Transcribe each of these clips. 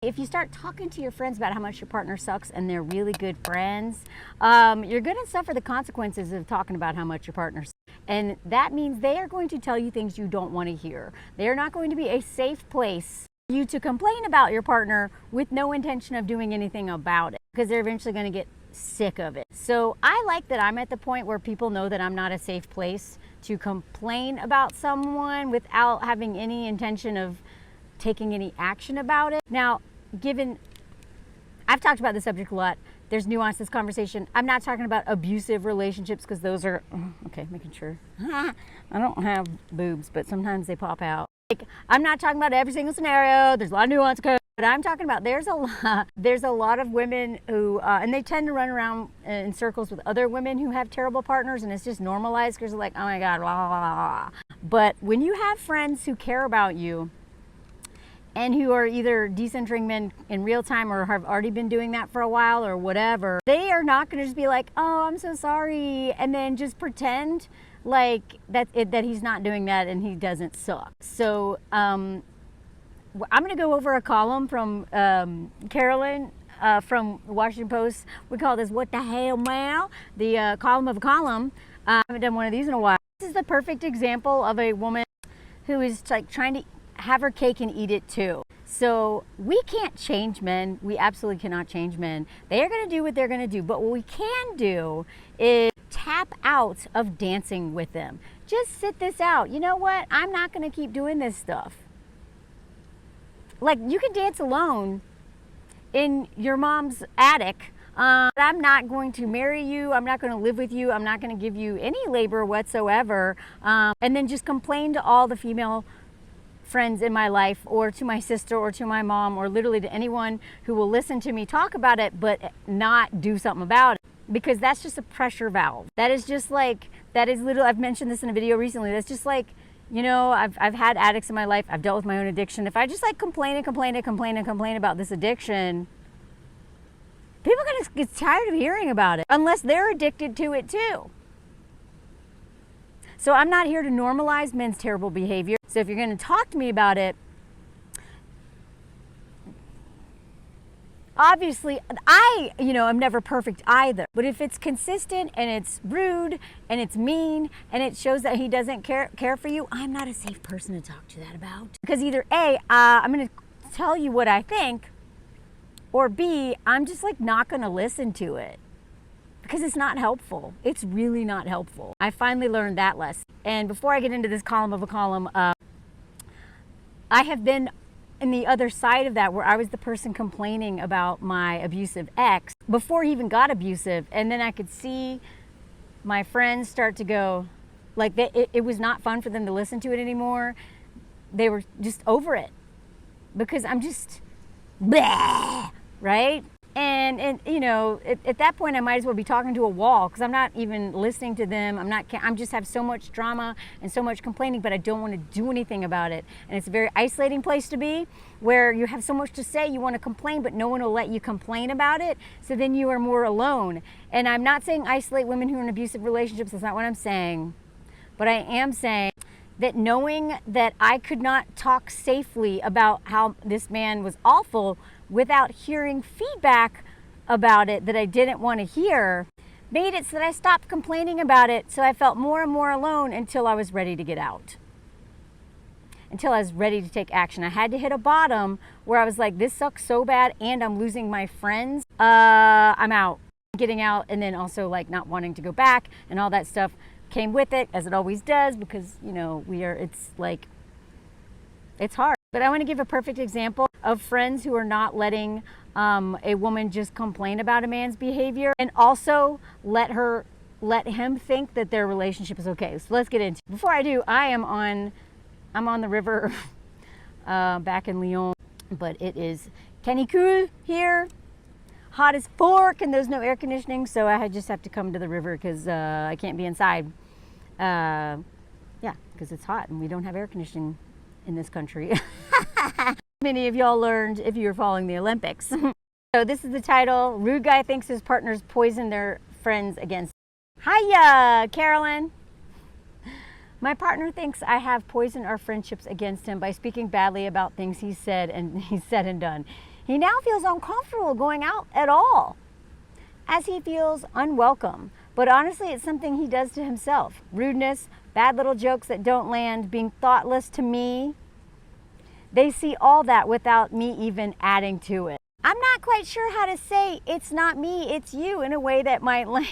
If you start talking to your friends about how much your partner sucks and they're really good friends, you're going to suffer the consequences of talking about how much your partner sucks. And that means they are going to tell you things you don't want to hear. They are not going to be a safe place for you to complain about your partner with no intention of doing anything about it, because they're eventually going to get sick of it. So I like that I'm at the point where people know that I'm not a safe place to complain about someone without having any intention of taking any action about it. Now, I've talked about this subject a lot. There's nuance to this conversation. I'm not talking about abusive relationships, because those are, okay, making sure. I don't have boobs, but sometimes they pop out. Like, I'm not talking about every single scenario. There's a lot of nuance, but I'm talking about there's a lot of women who, and they tend to run around in circles with other women who have terrible partners, and it's just normalized because they're like, oh my God, blah, blah, blah. But when you have friends who care about you, and who are either decentering men in real time or have already been doing that for a while or whatever, they are not going to just be like, oh, I'm so sorry, and then just pretend like that he's not doing that and he doesn't suck. So I'm going to go over a column from Carolyn from the Washington Post. We call this What the Hell Mal? The column of a column. I haven't done one of these in a while. This is the perfect example of a woman who is like trying to have her cake and eat it too. So we can't change men. We absolutely cannot change men. They are going to do what they're going to do. But what we can do is tap out of dancing with them. Just sit this out. You know what? I'm not going to keep doing this stuff. Like, you can dance alone in your mom's attic. I'm not going to marry you. I'm not going to live with you. I'm not going to give you any labor whatsoever. And then just complain to all the female friends in my life, or to my sister, or to my mom, or literally to anyone who will listen to me talk about it but not do something about it, because that's just a pressure valve. That is just like, that is literally, I've mentioned this in a video recently, that's just like, you know, I've had addicts in my life, I've dealt with my own addiction. If I just like complain about this addiction, people are gonna get tired of hearing about it, unless they're addicted to it too. So I'm not here to normalize men's terrible behavior. So if you're going to talk to me about it, obviously, I'm never perfect either. But if it's consistent and it's rude and it's mean and it shows that he doesn't care for you, I'm not a safe person to talk to that about. Because either A, I'm going to tell you what I think, or B, I'm just like not going to listen to it. Because it's not helpful. It's really not helpful. I finally learned that lesson. And before I get into this column of a column, I have been in the other side of that, where I was the person complaining about my abusive ex before he even got abusive. And then I could see my friends start to go, like, it was not fun for them to listen to it anymore. They were just over it. Because I'm just, bleh, right? And you know, at that point, I might as well be talking to a wall, because I'm not even listening to them. I'm just have so much drama and so much complaining, but I don't want to do anything about it. And it's a very isolating place to be, where you have so much to say, you want to complain, but no one will let you complain about it. So then you are more alone. And I'm not saying isolate women who are in abusive relationships. That's not what I'm saying. But I am saying that knowing that I could not talk safely about how this man was awful without hearing feedback about it that I didn't want to hear, made it so that I stopped complaining about it. So I felt more and more alone until I was ready to get out. Until I was ready to take action. I had to hit a bottom where I was like, this sucks so bad and I'm losing my friends. I'm out. Getting out, and then also like not wanting to go back, and all that stuff came with it, as it always does, because, you know, it's hard. But I want to give a perfect example of friends who are not letting a woman just complain about a man's behavior, and also let him think that their relationship is okay. So let's get into it. Before I do, I'm on the river back in Lyon, but it is canicule here, hot as fork, and there's no air conditioning, so I just have to come to the river because I can't be inside. Yeah, because it's hot and we don't have air conditioning in this country. Many of y'all learned if you were following the Olympics. So this is the title: Rude Guy Thinks His Partners Poison Their Friends Against Him. Hiya, Carolyn. My partner thinks I have poisoned our friendships against him by speaking badly about things he said and done. He now feels uncomfortable going out at all, as he feels unwelcome. But honestly, it's something he does to himself. Rudeness, bad little jokes that don't land, being thoughtless to me. They see all that without me even adding to it. I'm not quite sure how to say it's not me, it's you in a way that might land.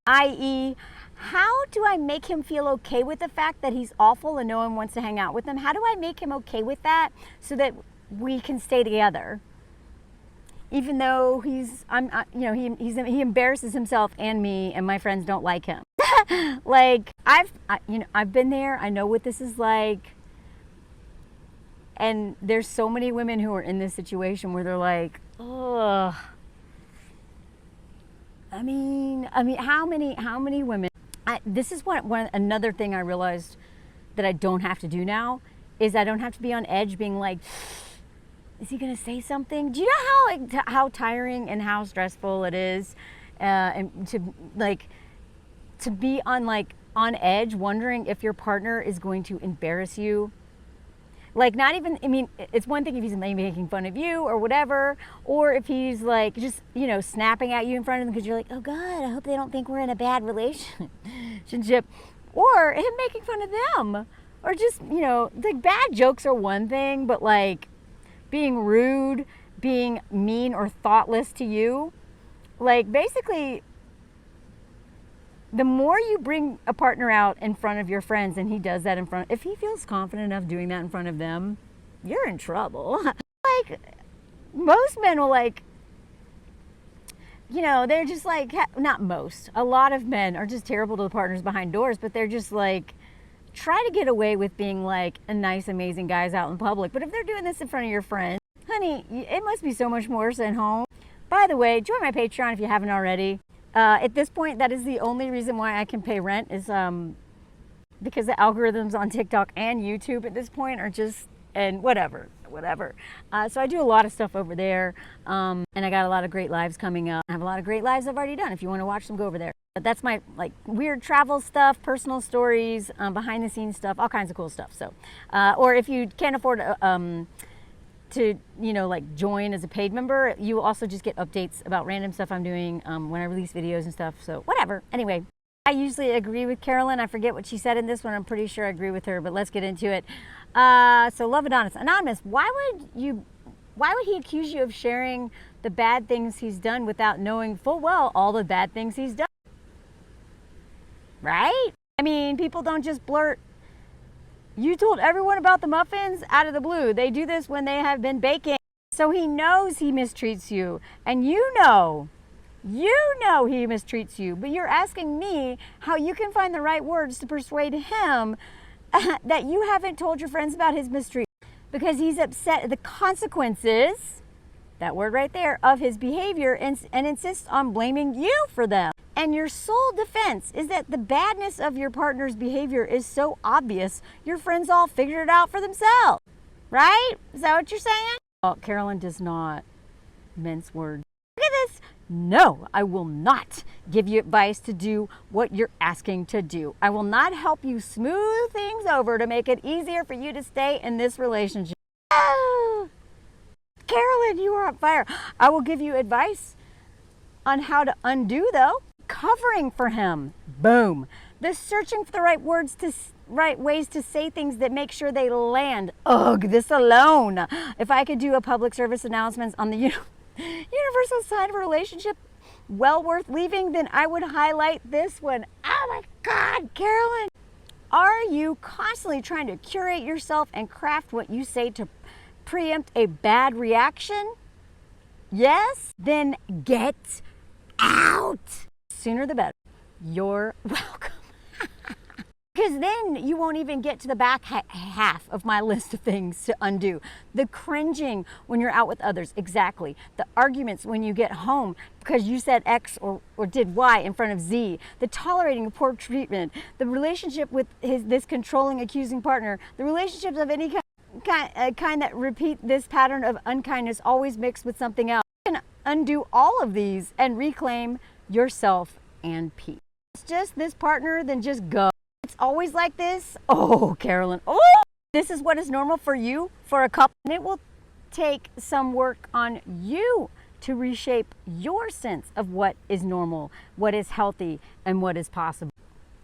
I.e., how do I make him feel okay with the fact that he's awful and no one wants to hang out with him? How do I make him okay with that so that we can stay together? Even though he embarrasses himself and me, and my friends don't like him. Like I've been there. I know what this is like. And there's so many women who are in this situation where they're like, ugh. I mean, how many women? This is another thing I realized that I don't have to do now is I don't have to be on edge, being like, is he gonna say something? Do you know how tiring and how stressful it is, and to be on edge, wondering if your partner is going to embarrass you? Like, not even, I mean, it's one thing if he's maybe making fun of you or whatever, or if he's like just, snapping at you in front of them because you're like, oh God, I hope they don't think we're in a bad relationship, or him making fun of them, or just, like bad jokes are one thing, but like being rude, being mean or thoughtless to you, like basically, the more you bring a partner out in front of your friends and he does that if he feels confident enough doing that in front of them, you're in trouble. Like, most men will they're just like, not most, a lot of men are just terrible to the partners behind doors, but they're just like, try to get away with being like a nice, amazing guys out in public. But if they're doing this in front of your friends, honey, it must be so much worse at home. By the way, join my Patreon if you haven't already. At this point, that is the only reason why I can pay rent is because the algorithms on TikTok and YouTube at this point are just, and whatever. So I do a lot of stuff over there, and I got a lot of great lives coming up. I have a lot of great lives I've already done. If you want to watch them, go over there. But that's my weird travel stuff, personal stories, behind the scenes stuff, all kinds of cool stuff. So, or if you can't afford to join as a paid member, you will also just get updates about random stuff I'm doing when I release videos and stuff. So whatever. Anyway, I usually agree with Carolyn. I forget what she said in this one. I'm pretty sure I agree with her, but let's get into it. So Love Anonymous, why would he accuse you of sharing the bad things he's done without knowing full well all the bad things he's done? Right? I mean, people don't just blurt, you told everyone about the muffins out of the blue. They do this when they have been baking. So he knows he mistreats you. And you know he mistreats you. But you're asking me how you can find the right words to persuade him that you haven't told your friends about his mistreatment. Because he's upset at the consequences, that word right there, of his behavior and insists on blaming you for them. And your sole defense is that the badness of your partner's behavior is so obvious, your friends all figured it out for themselves. Right? Is that what you're saying? Oh, Carolyn does not mince words. Look at this. No, I will not give you advice to do what you're asking to do. I will not help you smooth things over to make it easier for you to stay in this relationship. Oh, Carolyn, you are on fire. I will give you advice on how to undo, though. Covering for him. Boom. The searching for the right ways to say things that make sure they land. Ugh, this alone. If I could do a public service announcements on the universal sign of a relationship well worth leaving, then I would highlight this one. Oh my God, Carolyn. Are you constantly trying to curate yourself and craft what you say to preempt a bad reaction? Yes? Then get out. Sooner the better. You're welcome. Because then you won't even get to the back half of my list of things to undo. The cringing when you're out with others, exactly. The arguments when you get home because you said X or did Y in front of Z. The tolerating of poor treatment. The relationship with this controlling, accusing partner. The relationships of any kind that repeat this pattern of unkindness, always mixed with something else. You can undo all of these and reclaim yourself and peace. It's just this partner, then just go. It's always like this. Oh, Carolyn. Oh, this is what is normal for you, for a couple. And it will take some work on you to reshape your sense of what is normal, what is healthy, and what is possible.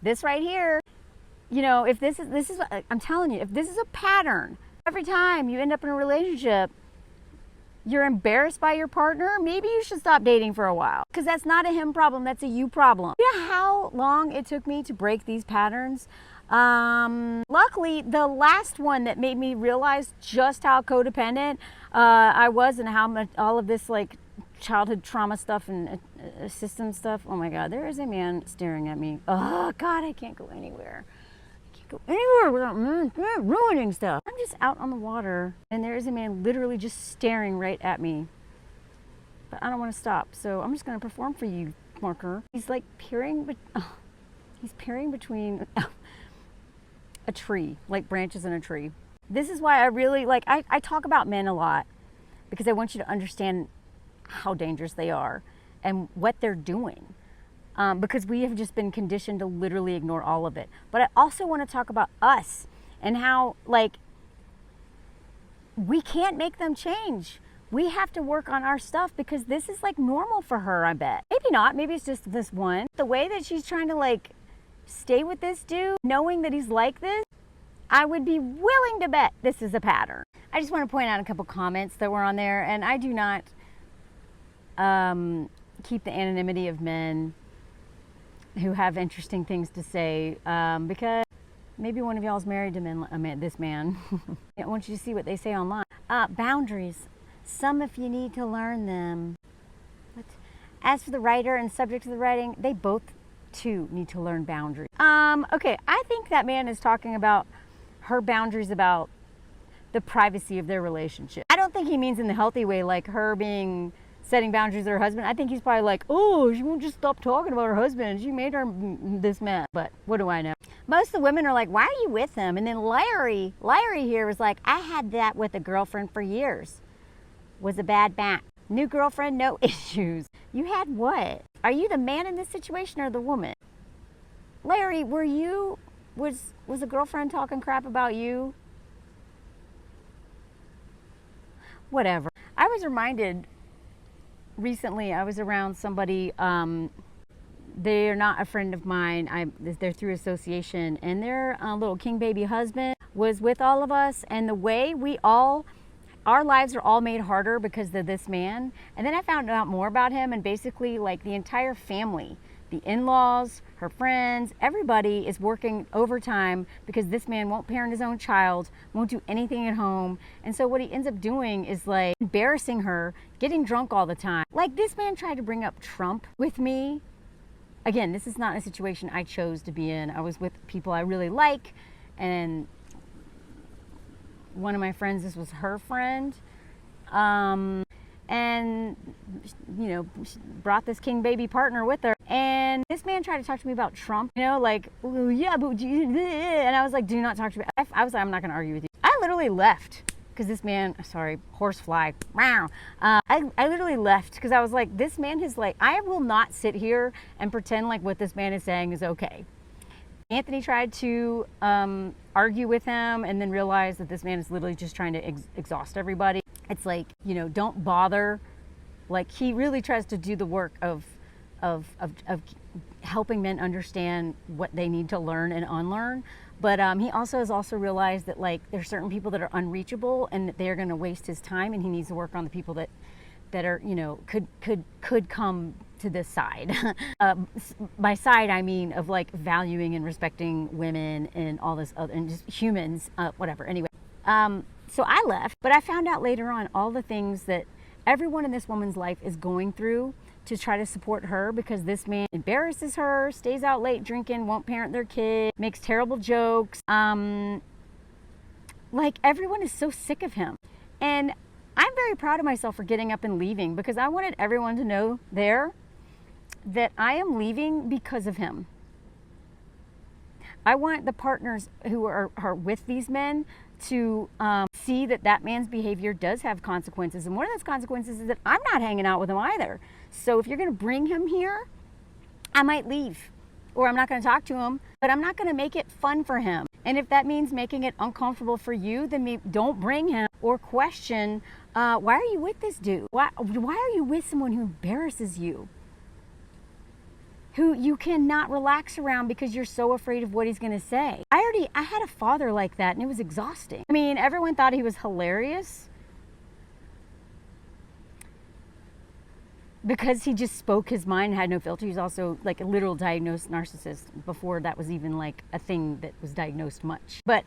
This right here, you know, if this is, I'm telling you, if this is a pattern, every time you end up in a relationship, you're embarrassed by your partner, maybe you should stop dating for a while. Because that's not a him problem, that's a you problem. You know how long it took me to break these patterns? Luckily, the last one that made me realize just how codependent I was and how much all of this like childhood trauma stuff and system stuff. Oh my God, there is a man staring at me. Oh God, I can't go anywhere. Go anywhere without ruining stuff. I'm just out on the water and there is a man literally just staring right at me. But I don't want to stop, so I'm just going to perform for you, Marker. He's like peering, but he's peering between a tree, like branches in a tree. This is why I really like, I talk about men a lot because I want you to understand how dangerous they are and what they're doing. Because we have just been conditioned to literally ignore all of it. But I also want to talk about us and how, like, we can't make them change. We have to work on our stuff because this is like normal for her, I bet. Maybe not, maybe it's just this one. The way that she's trying to like stay with this dude, knowing that he's like this, I would be willing to bet this is a pattern. I just want to point out a couple comments that were on there, and I do not keep the anonymity of men who have interesting things to say, because maybe one of y'all is married to this man. I want you to see what they say online. Boundaries. Some if you need to learn them. What? As for the writer and subject of the writing, they both too need to learn boundaries. Okay, I think that man is talking about her boundaries about the privacy of their relationship. I don't think he means in the healthy way, like her setting boundaries with her husband. I think he's probably like, oh, she won't just stop talking about her husband. She made her this mess. But what do I know? Most of the women are like, why are you with him? And then Larry here was like, I had that with a girlfriend for years. Was a bad match. New girlfriend, no issues. You had what? Are you the man in this situation or the woman? Larry, was a girlfriend talking crap about you? Whatever. I was reminded recently, I was around somebody, they're not a friend of mine, they're through association, and their little king baby husband was with all of us, and the way our lives are all made harder because of this man. And then I found out more about him, and basically like the entire family, the in-laws, her friends, everybody is working overtime because this man won't parent his own child, won't do anything at home. And so what he ends up doing is like embarrassing her, getting drunk all the time. Like this man tried to bring up Trump with me. Again, this is not a situation I chose to be in. I was with people I really like, and one of my friends, this was her friend, and you know, she brought this king baby partner with her, and this man tried to talk to me about Trump, you know, like, oh, yeah, but and I was like, do not talk to me. I was like, I'm not gonna argue with you. I literally left because this man, sorry, horsefly, I literally left because I was like, this man is like, I will not sit here and pretend like what this man is saying is okay. Anthony tried to argue with him and then realized that this man is literally just trying to exhaust everybody. It's like, you know, don't bother. Like he really tries to do the work of helping men understand what they need to learn and unlearn. But he has also realized that like there's certain people that are unreachable and that they're going to waste his time, and he needs to work on the people that are, you know, could come to this side. By side, I mean of like valuing and respecting women and all this other, and just humans, whatever. Anyway, so I left, but I found out later on all the things that everyone in this woman's life is going through to try to support her, because this man embarrasses her, stays out late drinking, won't parent their kid, makes terrible jokes. Like everyone is so sick of him. And I'm very proud of myself for getting up and leaving, because I wanted everyone to know that I am leaving because of him. I want the partners who are with these men to see that man's behavior does have consequences. And one of those consequences is that I'm not hanging out with him either. So if you're going to bring him here, I might leave, or I'm not going to talk to him, but I'm not going to make it fun for him. And if that means making it uncomfortable for you, then don't bring him or question Why are you with this dude? Why are you with someone who embarrasses you? Who you cannot relax around because you're so afraid of what he's going to say. I had a father like that, and it was exhausting. I mean, everyone thought he was hilarious because he just spoke his mind and had no filter. He's also like a literal diagnosed narcissist before that was even like a thing that was diagnosed much. But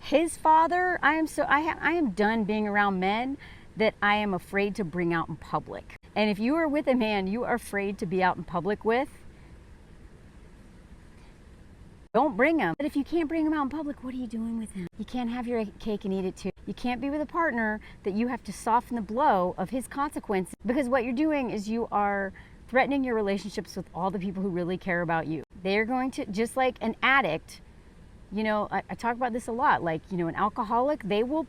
his father, I am done being around men that I am afraid to bring out in public. And if you are with a man you are afraid to be out in public with, don't bring him. But if you can't bring him out in public, what are you doing with him? You can't have your cake and eat it too. You can't be with a partner that you have to soften the blow of his consequences, because what you're doing is you are threatening your relationships with all the people who really care about you. They're going to, just like an addict, you know, I talk about this a lot, like, you know, an alcoholic, they will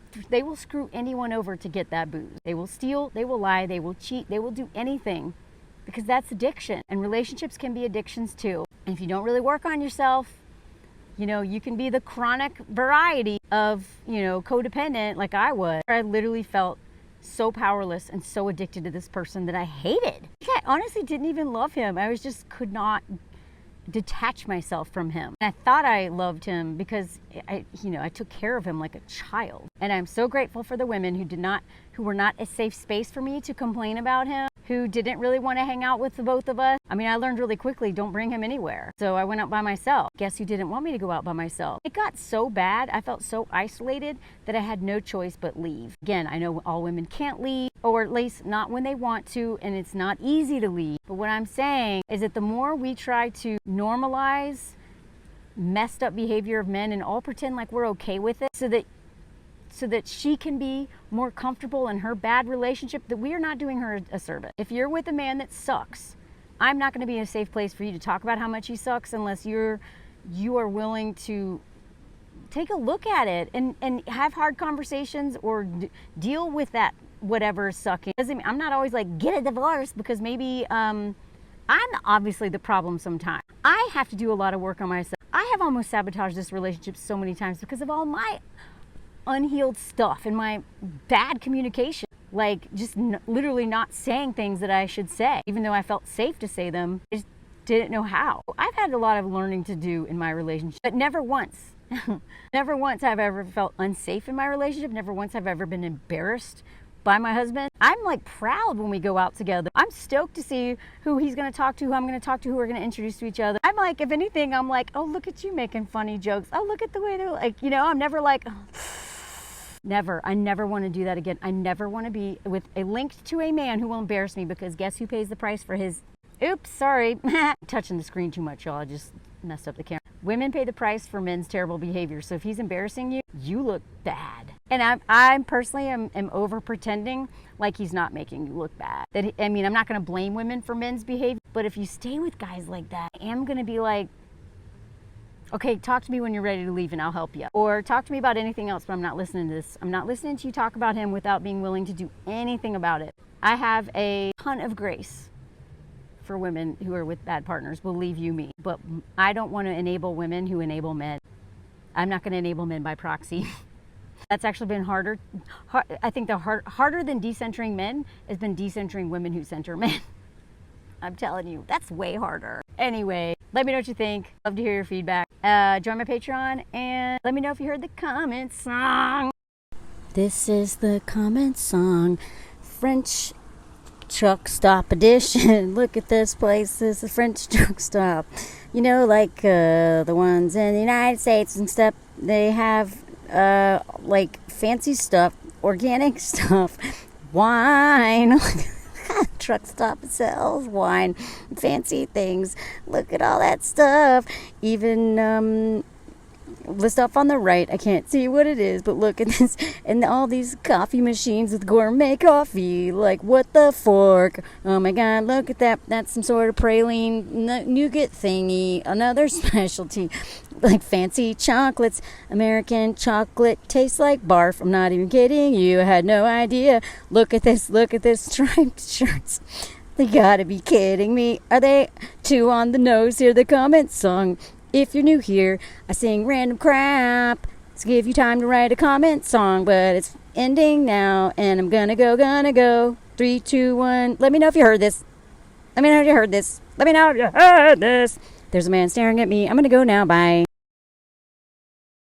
screw anyone over to get that booze. They will steal, they will lie, they will cheat, they will do anything, because that's addiction. And relationships can be addictions too. And if you don't really work on yourself, you know, you can be the chronic variety of, you know, codependent like I was. I literally felt so powerless and so addicted to this person that I hated. I honestly didn't even love him. I could not detach myself from him. And I thought I loved him because I took care of him like a child. And I'm so grateful for the women who were not a safe space for me to complain about him, who didn't really want to hang out with the both of us. I mean, I learned really quickly, don't bring him anywhere. So I went out by myself. Guess who didn't want me to go out by myself? It got so bad, I felt so isolated that I had no choice but leave. Again, I know all women can't leave, or at least not when they want to, and it's not easy to leave. But what I'm saying is that the more we try to normalize messed up behavior of men and all pretend like we're okay with it, so that she can be more comfortable in her bad relationship, that we are not doing her a service. If you're with a man that sucks, I'm not going to be in a safe place for you to talk about how much he sucks unless you are willing to take a look at it and have hard conversations or deal with that whatever is sucking. I'm not always like, get a divorce, because maybe I'm obviously the problem sometimes. I have to do a lot of work on myself. I have almost sabotaged this relationship so many times because of all my unhealed stuff and my bad communication, like just literally not saying things that I should say, even though I felt safe to say them. I just didn't know how. I've had a lot of learning to do in my relationship, but never once never once have I ever felt unsafe in my relationship. Never once have I ever been embarrassed by my husband. I'm like proud when we go out together. I'm stoked to see who he's going to talk to, who I'm going to talk to, who we're going to introduce to each other. I'm like, if anything, I'm like, oh, look at you making funny jokes. Oh, look at the way they're like, you know, I'm never like, oh. Never. I never want to do that again. I never want to be linked to a man who will embarrass me, because guess who pays the price for his, oops, sorry. Touching the screen too much, y'all. I just messed up the camera. Women pay the price for men's terrible behavior. So if he's embarrassing you, you look bad. And I'm personally am over pretending like he's not making you look bad. I'm not going to blame women for men's behavior, but if you stay with guys like that, I am going to be like, okay, talk to me when you're ready to leave and I'll help you. Or talk to me about anything else, but I'm not listening to this. I'm not listening to you talk about him without being willing to do anything about it. I have a ton of grace for women who are with bad partners, believe you me. But I don't want to enable women who enable men. I'm not going to enable men by proxy. That's actually been harder. I think harder than decentering men has been decentering women who center men. I'm telling you, that's way harder. Anyway, let me know what you think. Love to hear your feedback. Join my Patreon and let me know if you heard the comment song. This is the comment song, French truck stop edition. Look at this place. This is a French truck stop. You know, like the ones in the United States and stuff. They have like fancy stuff, organic stuff, wine. Truck stop sells wine, fancy things. Look at all that stuff. Even the stuff on the right, I can't see what it is, but look at this. And all these coffee machines with gourmet coffee. Like, what the fork? Oh my god, look at that. That's some sort of praline nougat thingy. Another specialty. Like fancy chocolates. American chocolate tastes like barf. I'm not even kidding you. I had no idea. Look at this. Look at this. Striped shirts. They gotta be kidding me. Are they too on the nose? Hear the comment song. If you're new here, I sing random crap. to give you time to write a comment song, but it's ending now, and I'm gonna go. 3, 2, 1. Let me know if you heard this. Let me know if you heard this. Let me know if you heard this. There's a man staring at me. I'm gonna go now. Bye.